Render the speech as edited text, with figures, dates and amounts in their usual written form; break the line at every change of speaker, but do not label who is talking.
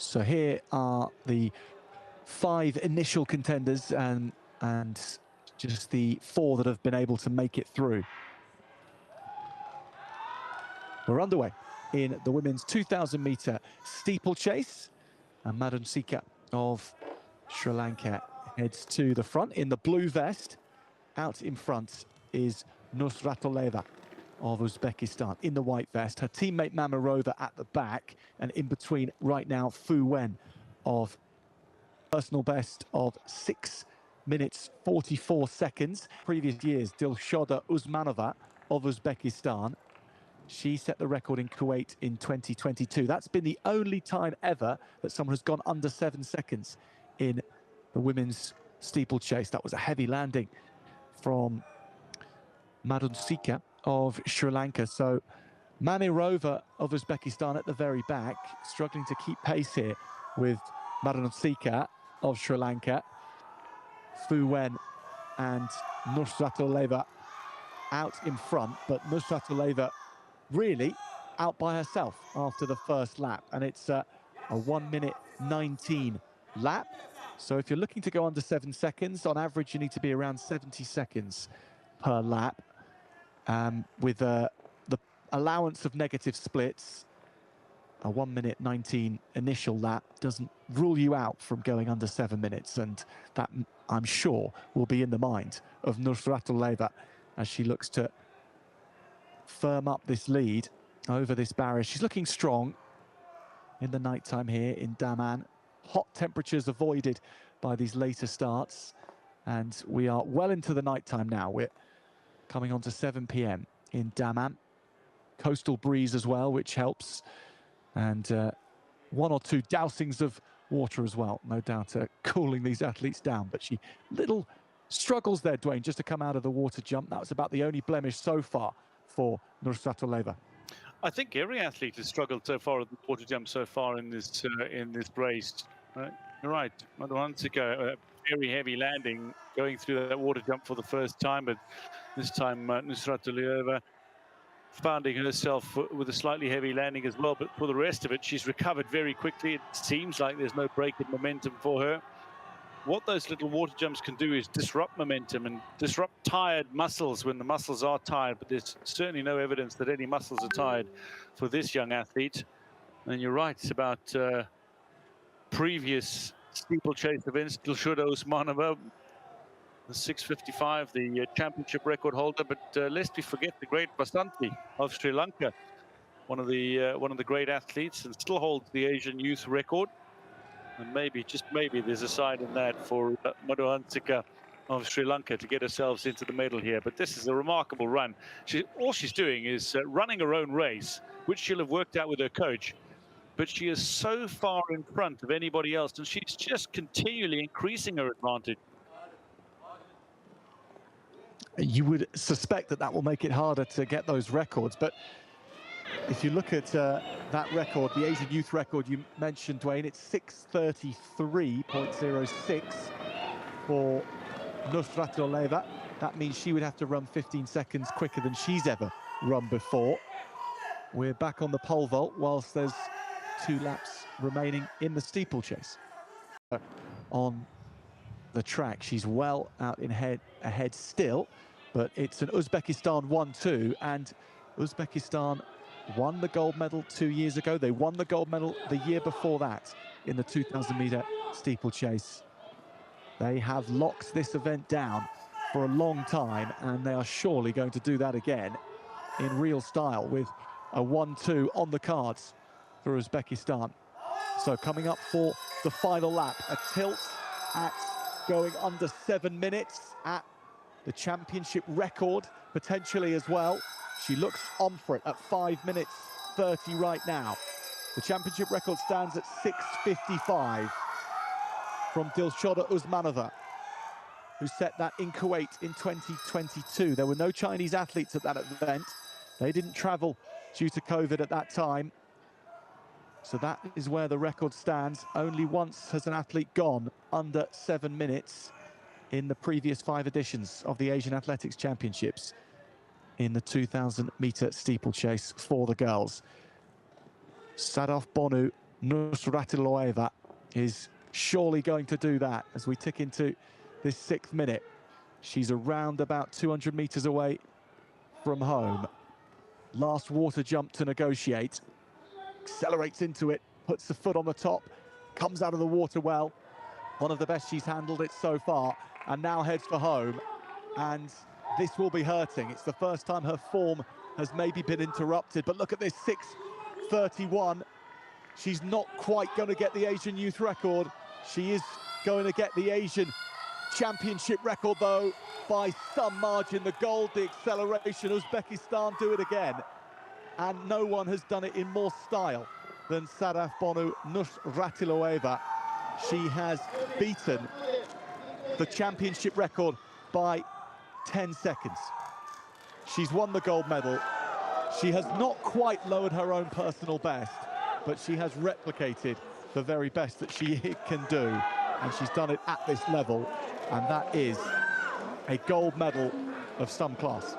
So here are the 5 initial contenders and just the 4 that have been able to make it through. We're underway in the women's 2000m steeplechase, and Madhuhansika of Sri Lanka heads to the front in the blue vest. Out in front is Nusratullayeva of Uzbekistan in the white vest. Her teammate Mamirova at the back, and in between right now Fu Wen of personal best of 6 minutes 44 seconds. Previous years, Dilshoda Usmanova of Uzbekistan. She set the record in Kuwait in 2022. That's been the only time ever that someone has gone under 7 seconds in the women's steeplechase. That was a heavy landing from Madhuhansika of Sri Lanka. So Mamirova of Uzbekistan at the very back, struggling to keep pace here with Madhuhansika of Sri Lanka. Fu Wen and Nusratullayeva out in front, but Nusratullayeva really out by herself after the first lap, and it's a 1:19 lap. So if you're looking to go under 7 seconds, on average you need to be around 70 seconds per lap, with the allowance of negative splits. A 1:19 initial lap doesn't rule you out from going under 7 minutes, and that, I'm sure, will be in the mind of Nusratullayeva as she looks to firm up this lead over this barrier. She's looking strong in the nighttime here in Daman. Hot temperatures avoided by these later starts, and we are well into the nighttime now. We're coming on to 7 p.m. in Daman. Coastal breeze as well, which helps, and 1 or 2 dousings of water as well, no doubt cooling these athletes down. But she little struggles there, Dwayne, just to come out of the water jump. That was about the only blemish so far for Nusratullayeva.
I think every athlete has struggled so far at the water jump so far in this race. You're right, Madhuhansika, a very heavy landing going through that water jump for the first time, but this time Nusratullayeva finding herself with a slightly heavy landing as well. But for the rest of it, she's recovered very quickly. It seems like there's no break in momentum for her. What those little water jumps can do is disrupt momentum and disrupt tired muscles when the muscles are tired, but there's certainly no evidence that any muscles are tired for this young athlete. And you're right, it's about previous steeplechase events. Dilshoda Usmanova, the 6:55, the championship record holder, but lest we forget the great Vasanti of Sri Lanka, one of the great athletes, and still holds the Asian youth record. And maybe, just maybe, there's a side in that for Madhuhansika of Sri Lanka to get herself into the medal here. But this is a remarkable run. All she's doing is running her own race, which she'll have worked out with her coach. But she is so far in front of anybody else, and she's just continually increasing her advantage.
You would suspect that will make it harder to get those records, but if you look at that record, the Asian youth record you mentioned, Dwayne, it's 6:33.06 for Nusratullayeva. That means she would have to run 15 seconds quicker than she's ever run before. We're back on the pole vault whilst there's 2 laps remaining in the steeplechase. On the track, she's well out ahead still, but it's an Uzbekistan 1-2, and Uzbekistan won the gold medal 2 years ago. They won the gold medal the year before that in the 2000m steeplechase. They have locked this event down for a long time, and they are surely going to do that again in real style with a 1-2 on the cards for Uzbekistan. So coming up for the final lap, a tilt at going under 7 minutes at the championship record potentially as well. She looks on for it at 5:30 right now. The championship record stands at 6:55 from Dilshoda Usmanova, who set that in Kuwait in 2022. There were no Chinese athletes at that event. They didn't travel due to COVID at that time. So that is where the record stands. Only once has an athlete gone under 7 minutes in the previous 5 editions of the Asian Athletics Championships in the 2000m steeplechase for the girls. Sadaf Bonu Nusratiloeva is surely going to do that as we tick into this 6th minute. She's around about 200 meters away from home. Last water jump to negotiate. Accelerates into it, puts the foot on the top, comes out of the water well. One of the best she's handled it so far, and now heads for home. And this will be hurting. It's the first time her form has maybe been interrupted, but look at this, 6:31. She's not quite going to get the Asian youth record. She is going to get the Asian Championship record, though, by some margin. The gold, the acceleration, Uzbekistan do it again. And no one has done it in more style than Sadafbonu Nusratiloeva. She has beaten the championship record by 10 seconds. She's won the gold medal. She has not quite lowered her own personal best, but she has replicated the very best that she can do. And she's done it at this level. And that is a gold medal of some class.